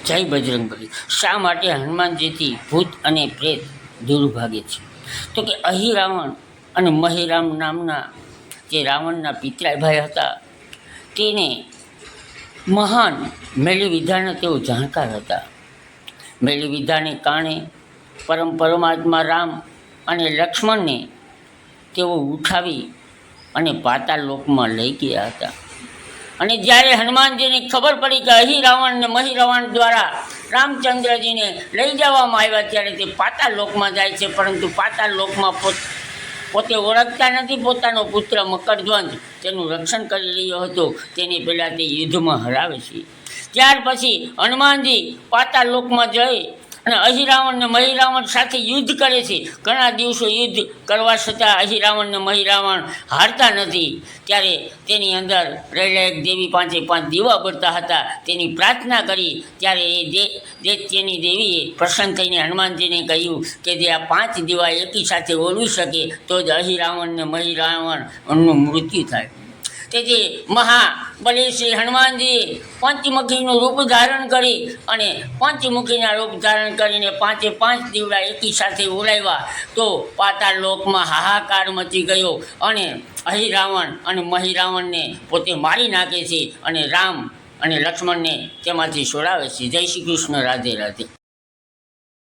જય બજરંગબલી। શા માટે હનુમાનજીથી ભૂત અને પ્રેત દૂર ભાગે છે? તો કે અહીં રાવણ અને મહિરામ નામના જે રાવણના પિતરાઈ ભાઈ હતા તેને મહાન મેળી વિદ્યાના તેઓ જાણકાર હતા। મેળી વિદ્યાને કારણે પરમાત્મા રામ અને લક્ષ્મણને તેઓ ઉઠાવી અને પાતાળ લોકમાં લઈ ગયા હતા। અને જ્યારે હનુમાનજીને ખબર પડી કે અહીં રાવણ ને મહી રાવણ દ્વારા રામચંદ્રજીને લઈ જવામાં આવ્યા ત્યારે તે પાતાળ લોકમાં જાય છે, પરંતુ પાતાળ લોકમાં પોતે ઓળખતા નથી પોતાનો પુત્ર મકરધ્વજ તેનું રક્ષણ કરી રહ્યો હતો, તેની પહેલાં તે યુદ્ધમાં હરાવે છે। ત્યાર પછી હનુમાનજી પાતાળ લોકમાં જઈ અને અહિરાવણ ને મહિરાવણ સાથે યુદ્ધ કરે છે। ઘણા દિવસો યુદ્ધ કરવા છતાં અહિરાવણ ને મહિરાવણ હારતા નથી। ત્યારે તેની અંદર રહેલા એક દેવી 5 દીવા બળતા હતા, તેની પ્રાર્થના કરી ત્યારે એ તેની દેવીએ પ્રસન્ન થઈને હનુમાનજીને કહ્યું કે જે આ 5 દીવા એકી સાથે ઓળવી શકે તો જ અહિરાવણ ને મહિરાવણનું મૃત્યુ થાય। તેથી મહાબલી શ્રી હનુમાનજીએ પંચમુખીનું રૂપ ધારણ કરી અને પંચમુખીના રૂપ ધારણ કરીને 5 દીવડા એકી સાથે ઓળાવ્યા તો પાતાળ લોકમાં હાહાકાર મચી ગયો અને અહિરાવણ અને મહિરાવણને પોતે મારી નાખે છે અને રામ અને લક્ષ્મણને તેમાંથી છોડાવે છે। જય શ્રી કૃષ્ણ, રાધે રાધે।